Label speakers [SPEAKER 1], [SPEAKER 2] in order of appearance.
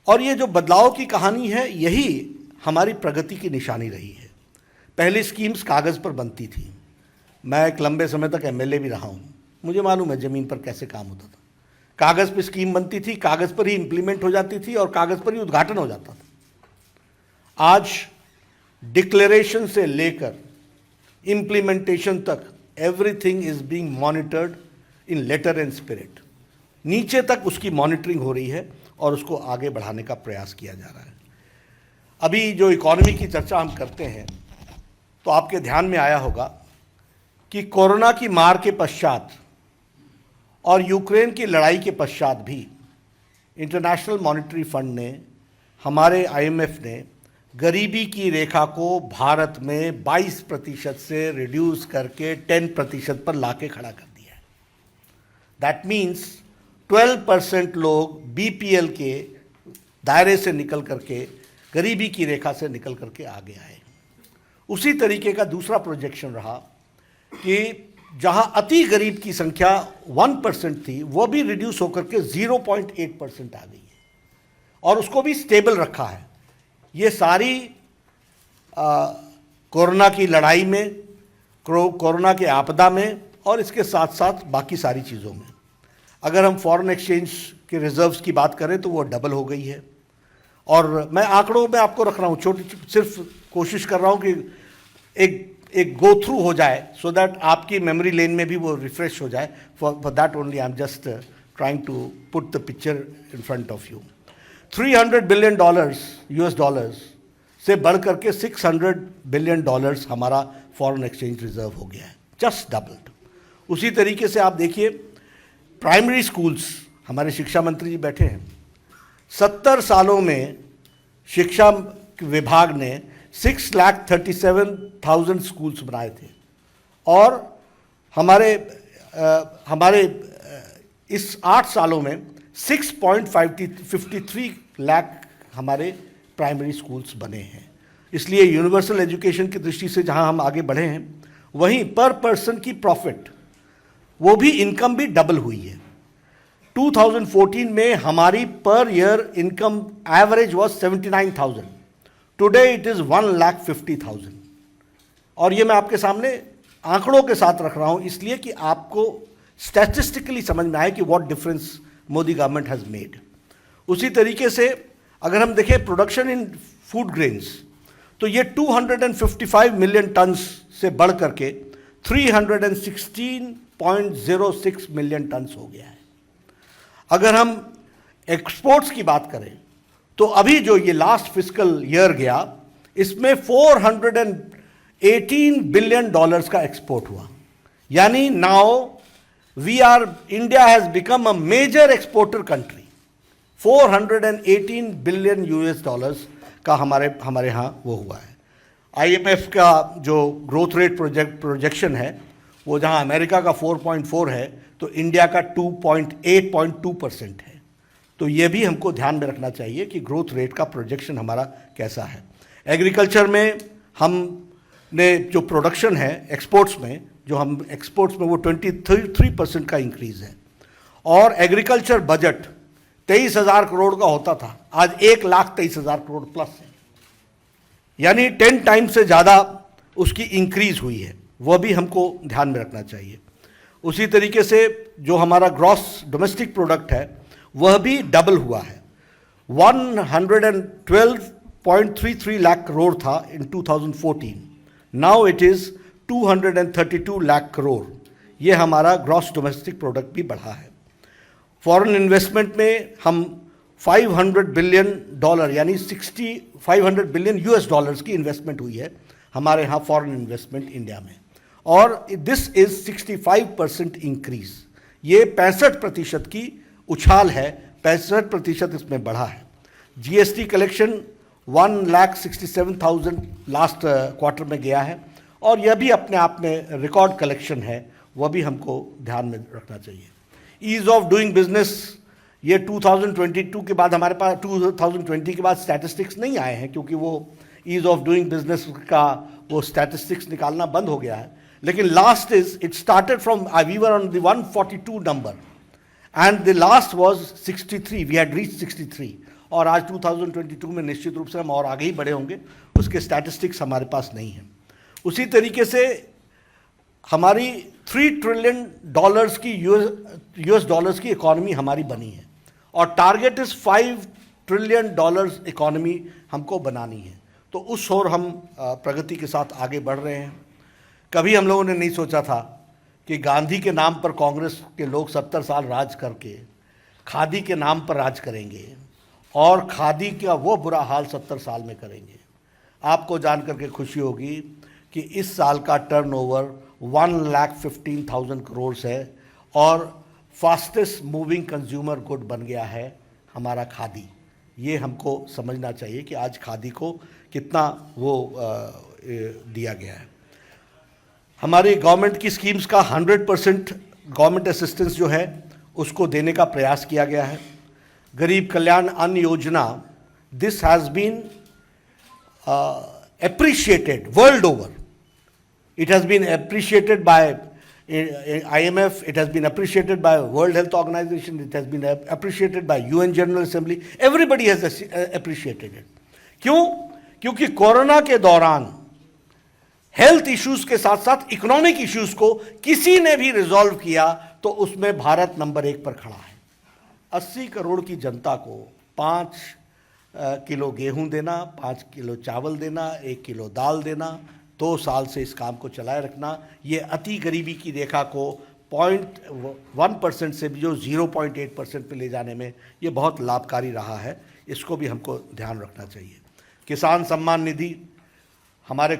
[SPEAKER 1] और ये जो बदलाव की कहानी है, यही हमारी प्रगति की निशानी रही है। पहली स्कीम्स कागज़ पर बनती थी। मैं एक लंबे समय तक एमएलए भी रहा हूँ, मुझे मालूम है ज़मीन पर कैसे काम होता था। कागज़ पर स्कीम बनती थी, कागज़ पर ही इम्प्लीमेंट हो जाती थी और कागज़ पर ही उद्घाटन हो जाता था। आज डिक्लेरेशन से लेकर इम्प्लीमेंटेशन तक everything is being monitored in letter and spirit. नीचे तक उसकी मॉनिटरिंग हो रही है और उसको आगे बढ़ाने का प्रयास किया जा रहा है। अभी जो इकॉनमी की चर्चा हम करते हैं, तो आपके ध्यान में आया होगा कि कोरोना की मार के पश्चात और यूक्रेन की लड़ाई के पश्चात भी इंटरनेशनल मॉनेटरी फंड ने, हमारे आईएमएफ ने गरीबी की रेखा को भारत में 22% से रिड्यूस करके 10% पर लाके खड़ा कर दिया है। दैट मीन्स 12% लोग बीपीएल के दायरे से निकल करके, गरीबी की रेखा से निकल करके आगे आए। उसी तरीके का दूसरा प्रोजेक्शन रहा कि जहां अति गरीब की संख्या 1% थी, वो भी रिड्यूस होकर के 0.8% आ गई है और उसको भी स्टेबल रखा है। ये सारी कोरोना की लड़ाई में, कोरोना के आपदा में और इसके साथ साथ बाकी सारी चीज़ों में। अगर हम फॉरेन एक्सचेंज के रिजर्व्स की बात करें तो वो डबल हो गई है। और मैं आंकड़ों में आपको रख रहा हूँ, सिर्फ कोशिश कर रहा हूँ कि एक गो थ्रू हो जाए, सो दैट आपकी मेमोरी लेन में भी वो रिफ्रेश हो जाए। For that only I am just trying to put the picture in front of you. $300 billion US dollars से बढ़ करके $600 बिलियन हमारा फॉरेन एक्सचेंज रिजर्व हो गया है, जस्ट डबल्ड। उसी तरीके से आप देखिए प्राइमरी स्कूल्स, हमारे शिक्षा मंत्री जी बैठे हैं, 70 सालों में शिक्षा विभाग ने 6,37,000 स्कूल्स बनाए थे और हमारे इस 8 सालों में 6.53 लाख हमारे प्राइमरी स्कूल्स बने हैं। इसलिए यूनिवर्सल एजुकेशन की दृष्टि से जहां हम आगे बढ़े हैं, वहीं पर पर्सन की प्रॉफिट, वो भी इनकम भी डबल हुई है। 2014 में हमारी per year income average was 79,000, today it is 1,50,000। और ये मैं आपके सामने आंकड़ों के साथ रख रहा हूं इसलिए कि आपको स्टैटिस्टिकली समझ में आए कि what difference Modi government has made. उसी तरीके से अगर हम देखें प्रोडक्शन इन फूड ग्रेन्स, तो ये 255 मिलियन टन्स से बढ़ करके 316.06 मिलियन टन्स हो गया है। अगर हम एक्सपोर्ट्स की बात करें तो अभी जो ये लास्ट फिस्कल ईयर गया, इसमें $418 बिलियन का एक्सपोर्ट हुआ। यानी now India has become a major exporter country। $418 billion का हमारे यहाँ वो हुआ है। IMF का जो ग्रोथ रेट प्रोजेक्शन है, वो जहाँ अमेरिका का 4.4 है, तो इंडिया का 8.2% है। तो ये भी हमको ध्यान में रखना चाहिए कि ग्रोथ रेट का प्रोजेक्शन हमारा कैसा है। एग्रीकल्चर में हमने जो प्रोडक्शन है एक्सपोर्ट्स में, जो हम एक्सपोर्ट्स में वो 23% का इंक्रीज़ है। और एग्रीकल्चर बजट 23,000 करोड़ का होता था, आज 1,23,000 करोड़ प्लस है, यानी 10 टाइम्स से ज़्यादा उसकी इंक्रीज़ हुई है। वह भी हमको ध्यान में रखना चाहिए। उसी तरीके से जो हमारा ग्रॉस डोमेस्टिक प्रोडक्ट है, वह भी डबल हुआ है। 112.33 लाख करोड़ था इन 2014, now it is 232 lakh crore. ये हमारा ग्रॉस डोमेस्टिक प्रोडक्ट भी बढ़ा है। फॉरेन इन्वेस्टमेंट में हम $500 बिलियन यानी 500 बिलियन US की इन्वेस्टमेंट हुई है हमारे यहाँ फॉरेन इन्वेस्टमेंट इंडिया में, और दिस इज़ 65% इंक्रीज। ये 65% की उछाल है, 65% इसमें बढ़ा है। GST कलेक्शन 1,67,000 लास्ट क्वार्टर में गया है और यह भी अपने आप में रिकॉर्ड कलेक्शन है, वह भी हमको ध्यान में रखना चाहिए। ईज़ ऑफ डूइंग बिजनेस, ये 2022 के बाद हमारे पास 2020 के बाद स्टैटिस्टिक्स नहीं आए हैं, क्योंकि वो ईज़ ऑफ डूइंग बिजनेस का वो स्टैटिस्टिक्स निकालना बंद हो गया है। लेकिन last is it started from we were on the 142 number and the last was 63, we had reach 63, और आज 2022 में निश्चित रूप से हम और आगे ही बढ़े होंगे, उसके स्टैटिस्टिक्स हमारे पास नहीं हैं। उसी तरीके से हमारी $3 ट्रिलियन की यूएस डॉलर्स की इकॉनमी हमारी बनी है और टारगेट इज $5 ट्रिलियन इकॉनमी हमको बनानी है। तो उस ओर हम प्रगति के साथ आगे बढ़ रहे हैं। कभी हम लोगों ने नहीं सोचा था कि गांधी के नाम पर कांग्रेस के लोग 70 साल राज करके खादी के नाम पर राज करेंगे और खादी का वो बुरा हाल 70 साल में करेंगे। आपको जान करके खुशी होगी कि इस साल का टर्नओवर 1,15,000 करोड़ है और फास्टेस्ट मूविंग कंज्यूमर गुड बन गया है हमारा खादी। ये हमको समझना चाहिए कि आज खादी को कितना वो दिया गया है। हमारी गवर्नमेंट की स्कीम्स का 100% गवर्नमेंट असिस्टेंस जो है उसको देने का प्रयास किया गया है। गरीब Kalyan Anna Yojana, this has been appreciated world over. It has been appreciated by IMF, it has been appreciated by World Health Organization, it has been appreciated by UN General Assembly. Everybody has appreciated it. क्यों? क्योंकि corona के दौरान health issues के साथ साथ economic issues को किसी ने भी रिजॉल्व किया तो उसमें भारत नंबर 1 पर खड़ा है। 80 करोड़ की जनता को 5 किलो गेहूं देना, 5 किलो चावल देना, 1 किलो दाल देना, 2 साल से इस काम को चलाए रखना, ये अति गरीबी की रेखा को 0.1% से भी जो 0.8% पे ले जाने में ये बहुत लाभकारी रहा है। इसको भी हमको ध्यान रखना चाहिए। किसान सम्मान निधि हमारे